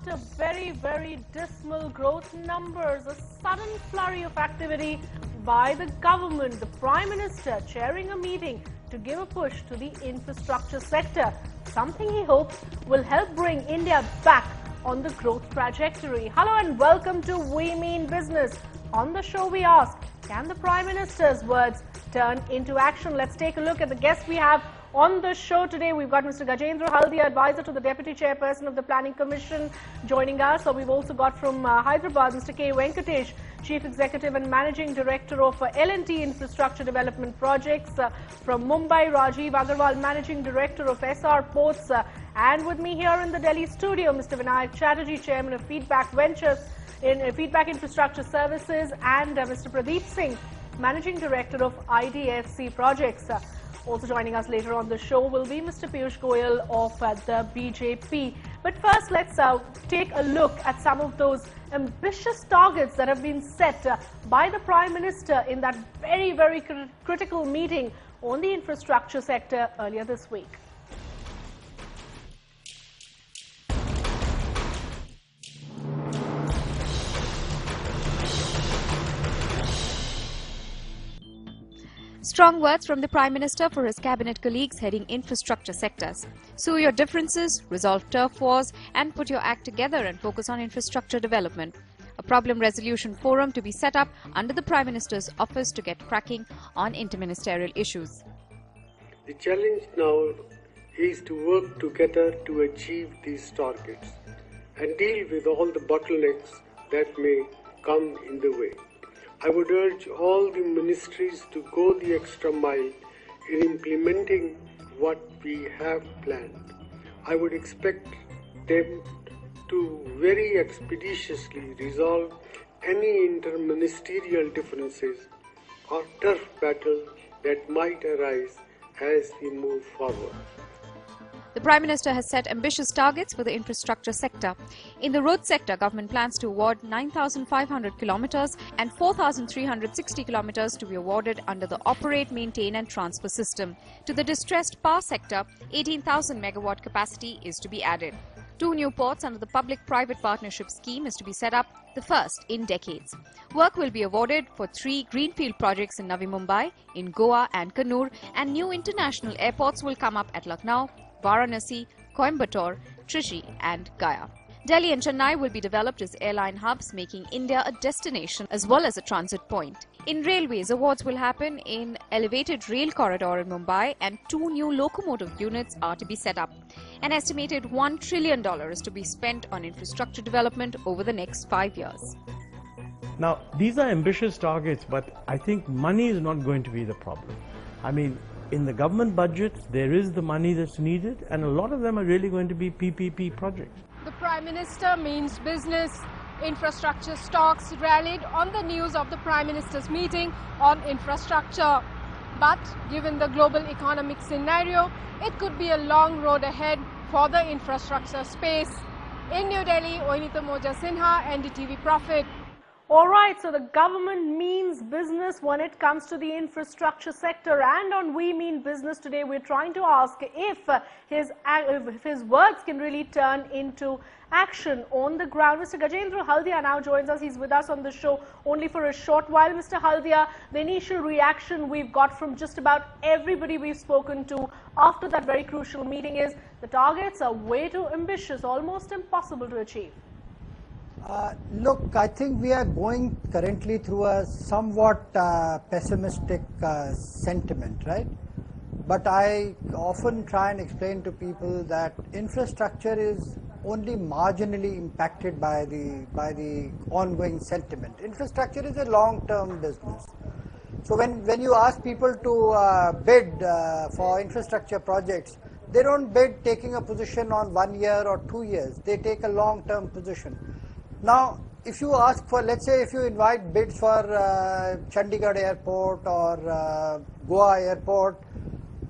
After very dismal growth numbers, a sudden flurry of activity by the government, the Prime Minister chairing a meeting to give a push to the infrastructure sector, something he hopes will help bring India back on the growth trajectory. Hello and welcome to We Mean Business. On the show we ask, can the Prime Minister's words turn into action? Let's take a look at the guests we have on the show today. We've got Mr. Gajendra Haldia, advisor to the Deputy Chairperson of the Planning Commission, joining us. So we've also got from Hyderabad, Mr. K. Venkatesh, Chief Executive and Managing Director of L&T Infrastructure Development Projects. From Mumbai, Rajiv Agarwal, Managing Director of SR Ports. And with me here in the Delhi studio, Mr. Vinayak Chatterjee, Chairman of Feedback Ventures in Feedback Infrastructure Services, and Mr. Pradeep Singh, Managing Director of IDFC Projects. Also joining us later on the show will be Mr. Piyush Goyal of the BJP. But first, let's take a look at some of those ambitious targets that have been set by the Prime Minister in that very critical meeting on the infrastructure sector earlier this week. Strong words from the Prime Minister for his cabinet colleagues heading infrastructure sectors. Sow your differences, resolve turf wars, and put your act together and focus on infrastructure development. A problem resolution forum to be set up under the Prime Minister's office to get cracking on interministerial issues. The challenge now is to work together to achieve these targets and deal with all the bottlenecks that may come in the way. I would urge all the ministries to go the extra mile in implementing what we have planned. I would expect them to very expeditiously resolve any interministerial differences or turf battle that might arise as we move forward. The Prime Minister has set ambitious targets for the infrastructure sector. In the road sector, government plans to award 9,500 kilometers and 4,360 kilometers to be awarded under the Operate, Maintain and Transfer system. To the distressed power sector, 18,000 megawatt capacity is to be added. 2 new ports under the public-private partnership scheme is to be set up, the first in decades. Work will be awarded for 3 greenfield projects in Navi Mumbai, in Goa and Kannur, and new international airports will come up at Lucknow, Varanasi, Coimbatore, Trichy and Gaya. Delhi and Chennai will be developed as airline hubs, making India a destination as well as a transit point. In railways, awards will happen in elevated rail corridor in Mumbai, and 2 new locomotive units are to be set up. An estimated $1 trillion is to be spent on infrastructure development over the next 5 years. Now, these are ambitious targets, but I think money is not going to be the problem. I mean, in the government budget, there is the money that's needed, and a lot of them are really going to be PPP projects. The Prime Minister means business. Infrastructure stocks rallied on the news of the Prime Minister's meeting on infrastructure. But given the global economic scenario, it could be a long road ahead for the infrastructure space. In New Delhi, Oinita Moja Sinha, NDTV Profit. All right, so the government means business when it comes to the infrastructure sector, and on We Mean Business today, we're trying to ask if his words can really turn into action on the ground. Mr. Gajendra Haldia now joins us. He's with us on the show only for a short while. Mr. Haldia, the initial reaction we've got from just about everybody we've spoken to after that very crucial meeting is the targets are way too ambitious, almost impossible to achieve. Look, I think we are going currently through a somewhat pessimistic sentiment, right? But I often try and explain to people that infrastructure is only marginally impacted by the ongoing sentiment. Infrastructure is a long-term business. So when you ask people to bid for infrastructure projects, they don't bid taking a position on 1 year or 2 years. They take a long-term position. Now, if you ask for, let's say if you invite bids for Chandigarh airport or Goa airport,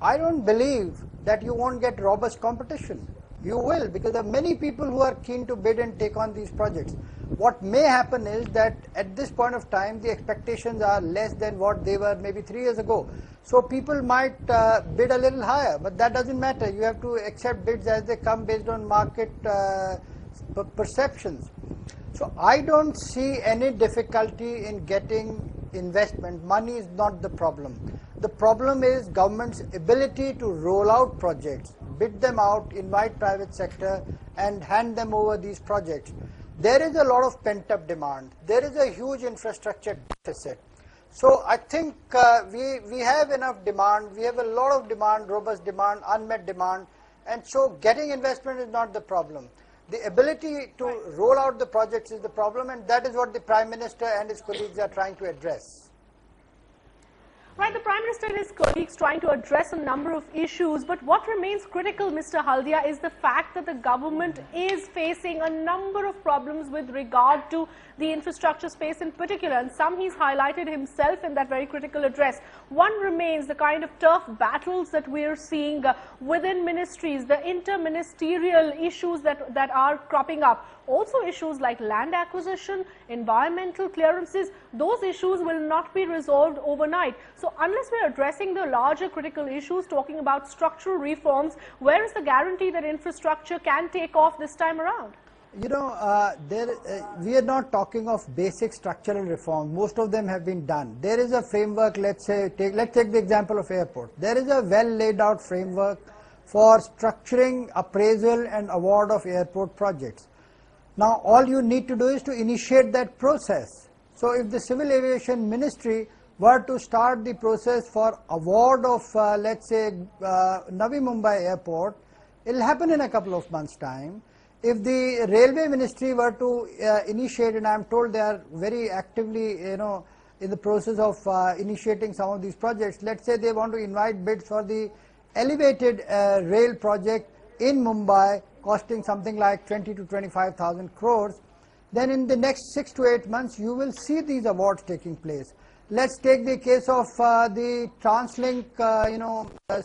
I don't believe that you won't get robust competition. You will, because there are many people who are keen to bid and take on these projects. What may happen is that at this point of time, the expectations are less than what they were maybe 3 years ago. So people might bid a little higher, but that doesn't matter. You have to accept bids as they come based on market perceptions. So I don't see any difficulty in getting investment. Money is not the problem. The problem is government's ability to roll out projects, bid them out, invite private sector and hand them over these projects. There is a lot of pent-up demand. There is a huge infrastructure deficit. So I think we have enough demand. We have a lot of demand, robust demand, unmet demand. And so getting investment is not the problem. The ability to roll out the projects is the problem, and that is what the Prime Minister and his colleagues are trying to address. Right, the Prime Minister and his colleagues trying to address a number of issues, but what remains critical, Mr. Haldia, is the fact that the government is facing a number of problems with regard to the infrastructure space in particular, and some he's highlighted himself in that very critical address. One remains the kind of turf battles that we're seeing within ministries, the interministerial issues that are cropping up. Also issues like land acquisition, environmental clearances, those issues will not be resolved overnight. So unless we're addressing the larger critical issues, talking about structural reforms, where is the guarantee that infrastructure can take off this time around? You know, we are not talking of basic structural reform. Most of them have been done. There is a framework, let's take the example of airport. There is a well laid out framework for structuring appraisal and award of airport projects. Now all you need to do is to initiate that process. So if the Civil Aviation Ministry were to start the process for award of let's say Navi Mumbai Airport, it will happen in a couple of months' time. If the Railway Ministry were to initiate, and I am told they are very actively in the process of initiating some of these projects, let's say they want to invite bids for the elevated rail project in Mumbai costing something like 20 to 25,000 crores, then in the next 6 to 8 months you will see these awards taking place. Let's take the case of the Translink,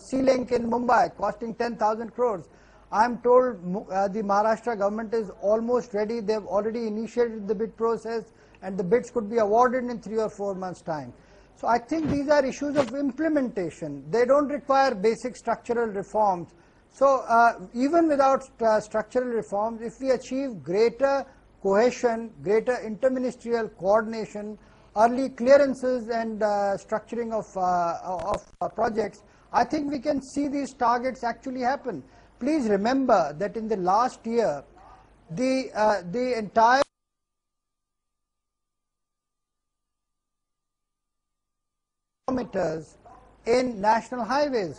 Sea-Link in Mumbai costing 10,000 crores. I am told the Maharashtra government is almost ready. They have already initiated the bid process and the bids could be awarded in 3 or 4 months' time. So I think these are issues of implementation. They don't require basic structural reforms. So even without structural reforms, if we achieve greater cohesion, greater interministerial coordination, early clearances and structuring of projects, I think we can see these targets actually happen. Please remember that in the last year, the entire kilometers in national highways.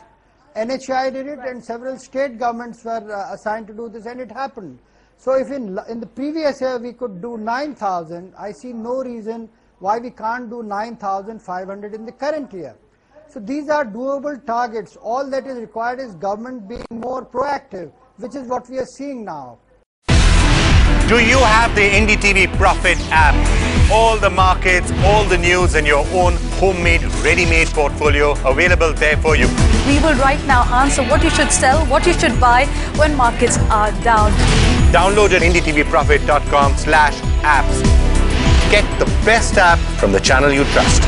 NHAI did it and several state governments were assigned to do this, and it happened. So if in the previous year we could do 9,000, I see no reason why we can't do 9,500 in the current year. So these are doable targets. All that is required is government being more proactive, which is what we are seeing now. Do you have the NDTV Profit app? All the markets, all the news and your own homemade, ready-made portfolio available there for you. We will right now answer what you should sell, what you should buy when markets are down. Download at ndtvprofit.com/apps. Get the best app from the channel you trust.